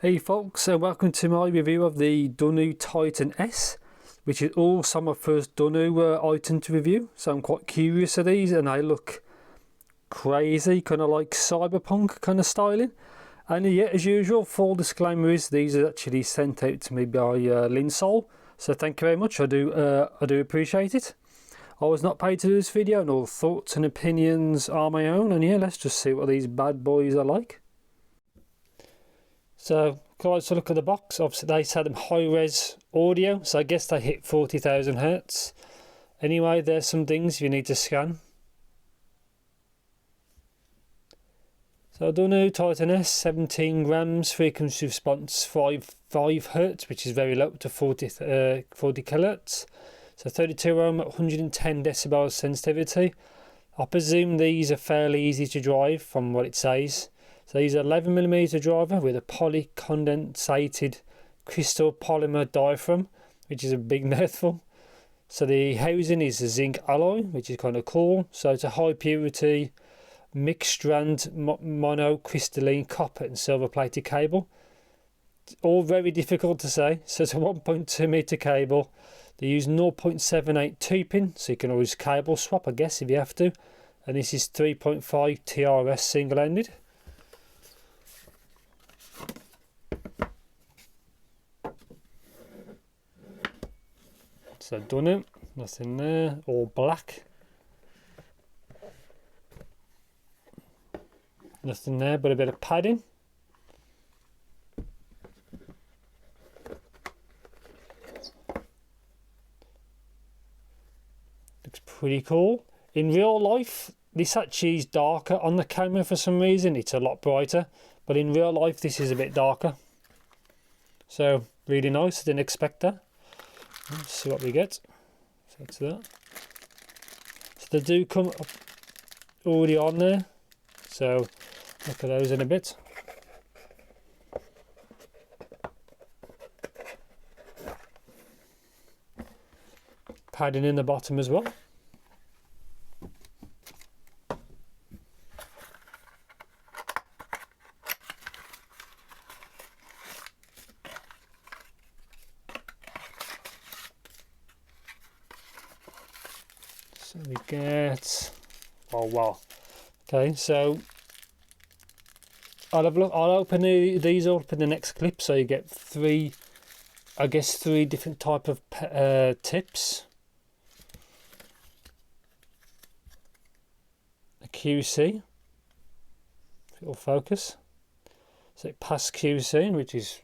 Hey folks, welcome to my review of the Dunu Titan S, which is also my first Dunu item to review, so I'm quite curious of these, and they look crazy, kind of like cyberpunk kind of styling. And yeah, as usual, full disclaimer is these are actually sent out to me by Linsol, so thank you very much. I do appreciate it. I was not paid to do this video, and all thoughts and opinions are my own, and yeah, let's just see what these bad boys are like. So, guys, to look at the box. Obviously, they had them high-res audio, so I guess they hit 40,000 hertz. Anyway, there's some things you need to scan. So, Dunu Titan S, 17 grams, frequency response 5 hertz, which is very low, to 40 kilohertz. So 32 ohm at 110 decibels sensitivity. I presume these are fairly easy to drive from what it says. So these are 11mm driver with a polycondensated crystal polymer diaphragm, which is a big mouthful. So the housing is a zinc alloy, which is kind of cool. So it's a high purity mixed strand monocrystalline copper and silver plated cable. It's all very difficult to say. So it's a 1.2 meter cable. They use 0.78 2-pin, so you can always cable swap, I guess, if you have to. And this is 3.5 TRS single-ended. So done it, nothing there, all black. Nothing there but a bit of padding. Looks pretty cool. In real life, this actually is darker on the camera for some reason. It's a lot brighter, but in real life this is a bit darker. So really nice, I didn't expect that. Let's see what we get. So that's that. So they do come already on there. So look at those in a bit. Padding in the bottom as well. So we get, oh wow, okay, so I'll have a look. I'll open these up in the next clip, so you get three different type of tips. A QC, it'll focus, so it passed QC, which is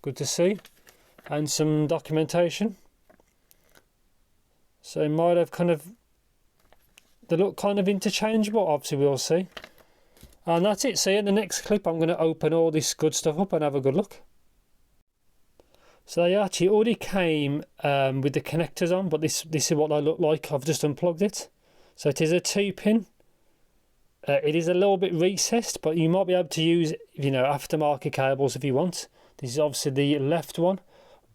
good to see, and some documentation. So it might have kind of, they look kind of interchangeable, obviously we'll see. And that's it. So in the next clip I'm going to open all this good stuff up and have a good look. So they actually already came with the connectors on, but this is what they look like. I've just unplugged it. So it is a 2-pin. It is a little bit recessed, but you might be able to use, you know, aftermarket cables if you want. This is obviously the left one.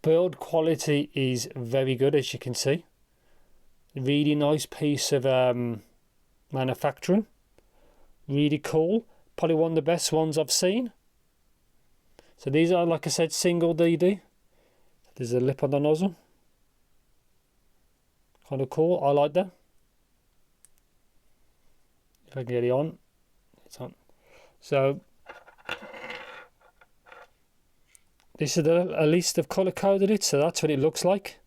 Build quality is very good, as you can see. Really nice piece of manufacturing. Really cool. Probably one of the best ones I've seen. So these are, like I said, single DD. There's a lip on the nozzle. Kind of cool. I like that. If I can get it on. It's on. So this is at least they've color coded it, so that's what it looks like.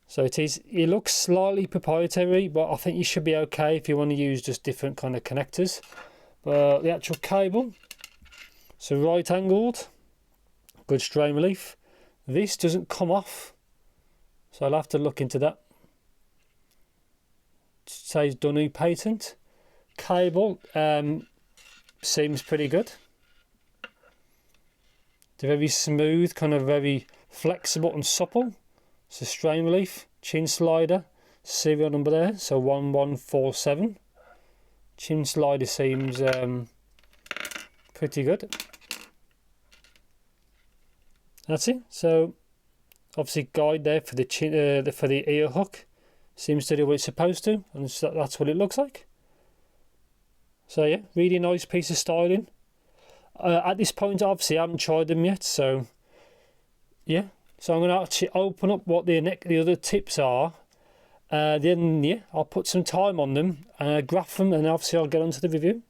So it looks slightly proprietary, but I think you should be okay if you want to use just different kind of connectors. But the actual cable, so right angled, good strain relief. This doesn't come off, so I'll have to look into that. It says Dunu patent. Cable seems pretty good. They're very smooth, kind of very flexible and supple. So strain relief, chin slider, serial number there, so 1147. Chin slider seems pretty good. That's it. So obviously guide there for the chin, for the ear hook. Seems to do what it's supposed to, and so that's what it looks like. So yeah, really nice piece of styling. At this point, obviously, I haven't tried them yet, so yeah. So I'm going to actually open up what the other tips are. Then yeah, I'll put some time on them, graph them, and obviously I'll get onto the review.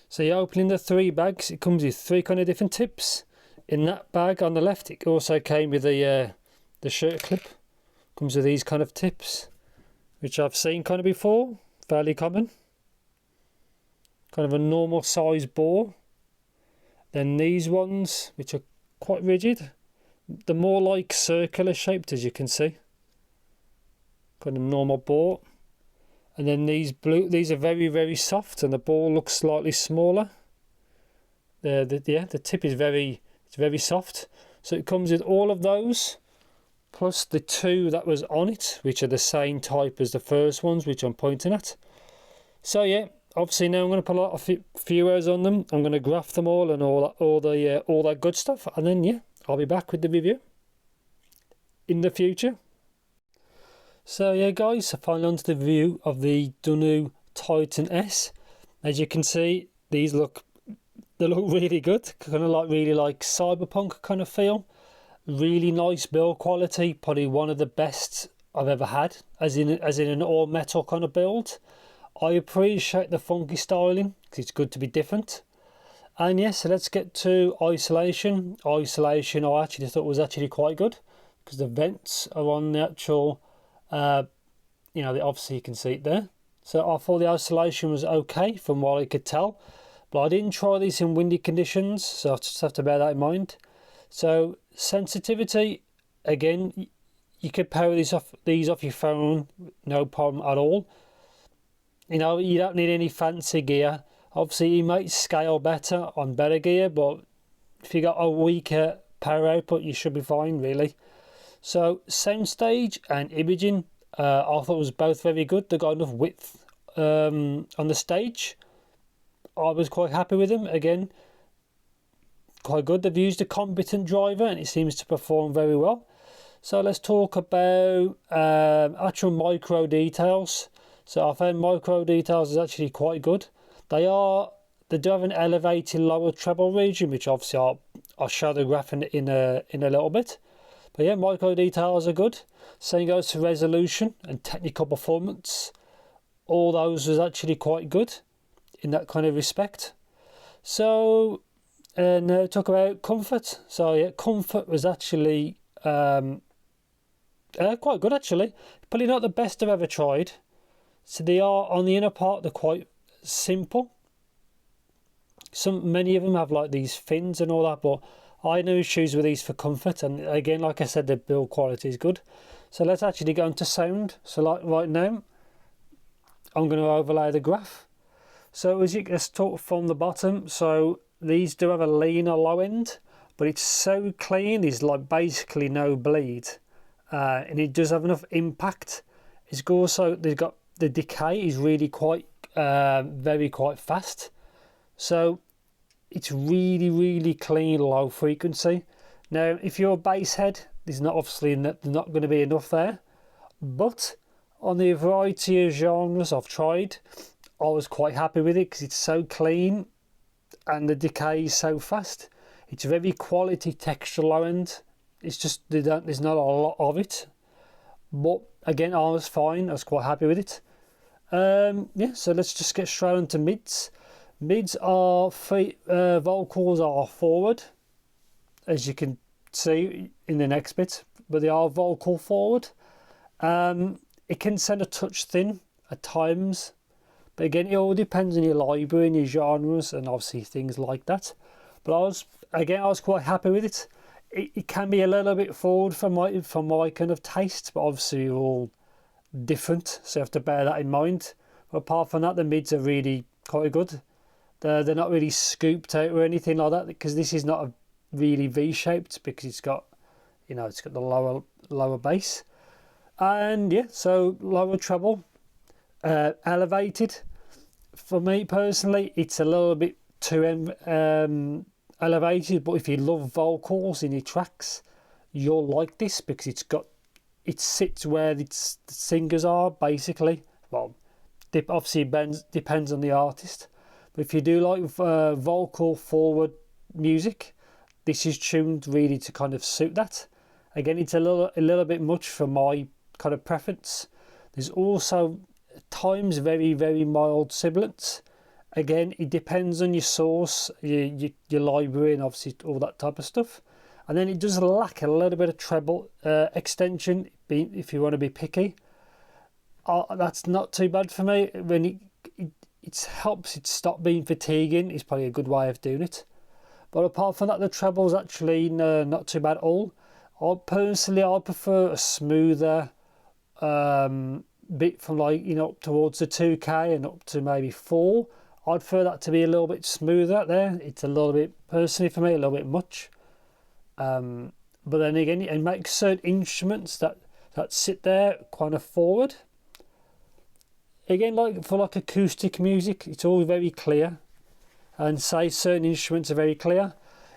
So you're opening the 3 bags. It comes with 3 kind of different tips. In that bag on the left, it also came with the shirt clip. Comes with these kind of tips, which I've seen kind of before, fairly common. Kind of a normal size bore. Then these ones, which are quite rigid. They're more like circular shaped, as you can see. Kind of normal bore. And then these are very, very soft, and the ball looks slightly smaller. The tip is very soft. So it comes with all of those, plus the 2 that was on it, which are the same type as the first ones, which I'm pointing at. So yeah, obviously now I'm going to put a few hours on them. I'm going to graph them all and all that good stuff, and then yeah, I'll be back with the review in the future. So yeah guys, so finally on to the review of the Dunu Titan S. As you can see, they look really good, kind of really like cyberpunk kind of feel. Really nice build quality, probably one of the best I've ever had, as in an all metal kind of build. I appreciate the funky styling because it's good to be different. And yes, so let's get to isolation. Isolation I actually thought was actually quite good because the vents are on the actual, obviously you can see it there. So I thought the isolation was okay from what I could tell, but I didn't try these in windy conditions, so I just have to bear that in mind. So sensitivity, again, you could power these off your phone, no problem at all. You don't need any fancy gear. Obviously, you might scale better on better gear, but if you got a weaker power output, you should be fine, really. So Soundstage and imaging, I thought was both very good. They got enough width on the stage. I was quite happy with them. Again, quite good. They've used a competent driver and it seems to perform very well. So let's talk about actual micro details. So I found micro details is actually quite good. They do have an elevated lower treble region, which obviously I'll show the graph in a little bit. But yeah, micro details are good. Same goes to resolution and technical performance. All those was actually quite good in that kind of respect. So now talk about comfort. So yeah, comfort was actually quite good actually. Probably not the best I've ever tried. So they are on the inner part, they're quite simple. Many of them have like these fins and all that, but I had no issues with these for comfort. And again, like I said, the build quality is good. So let's actually go into sound. So like right now, I'm going to overlay the graph. So let's talk from the bottom. So these do have a leaner low end, but it's so clean. There's like basically no bleed, and it does have enough impact. It's also the decay is really quite fast. So it's really clean low frequency. Now, if you're a bass head, there's not going to be enough there. But on the variety of genres I've tried, I was quite happy with it because it's so clean and the decay is so fast. It's very quality texture low end. It's just there's not a lot of it. But again, I was fine. I was quite happy with it. Yeah, so let's just get straight into mids. Mids are vocals are forward, as you can see in the next bit, but they are vocal forward. It can sound a touch thin at times, but again, it all depends on your library and your genres and obviously things like that. But I was quite happy with it. It can be a little bit forward for my kind of taste, but obviously you're all different, so you have to bear that in mind. But apart from that, the mids are really quite good. They're not really scooped out or anything like that, because this is not a really V-shaped, because it's got the lower bass. And yeah, so lower treble, elevated. For me personally, it's a little bit too elevated, but if you love vocals in your tracks, you'll like this, because it sits where the singers are, basically. Well, obviously it depends on the artist. But if you do like vocal forward music. This is tuned really to kind of suit that. Again, it's a little bit much for my kind of preference. There's also at times very, very mild sibilance. Again, it depends on your source, your library, and obviously all that type of stuff. And then it does lack a little bit of treble extension if you want to be picky. That's not too bad for me. When it helps it stop being fatiguing, is probably a good way of doing it. But apart from that, the treble's actually not too bad at all. I prefer a smoother bit from up towards the 2K and up to maybe 4. I'd prefer that to be a little bit smoother there. It's a little bit, personally for me, a little bit much. But then again, it makes certain instruments that sit there kind of forward. Again, for acoustic music, it's all very clear. And say certain instruments are very clear.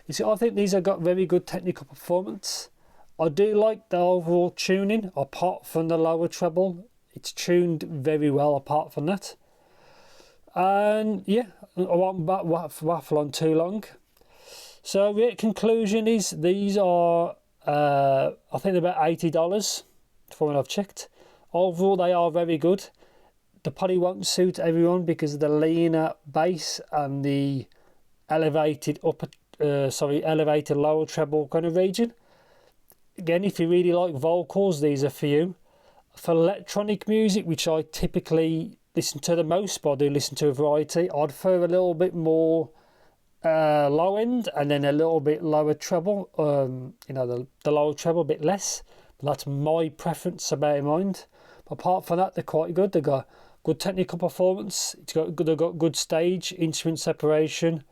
I think these have got very good technical performance. I do like the overall tuning, apart from the lower treble. It's tuned very well apart from that. And yeah, I won't waffle on too long. So the conclusion is these are, I think they're about $80 from what I've checked. Overall, they are very good. They probably won't suit everyone because of the leaner bass and the elevated lower treble kind of region. Again, if you really like vocals, these are for you. For electronic music, which I typically listen to the most, but I do listen to a variety, I'd prefer a little bit more low end and then a little bit lower treble. The lower treble a bit less. That's my preference, so bear in mind. But apart from that, they're quite good. They've got good technical performance. They've got good stage, instrument separation,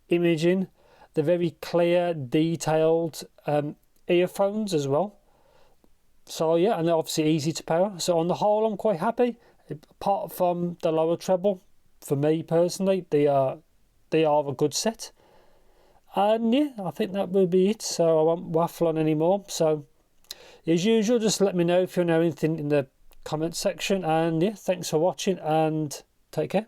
imaging. They're very clear, detailed earphones as well. So yeah, and they're obviously easy to power. So on the whole, I'm quite happy. Apart from the lower treble, for me personally, they are a good set. And yeah, I think that will be it. So I won't waffle on anymore. So as usual, just let me know if you know anything in the comment section. And yeah, thanks for watching and take care.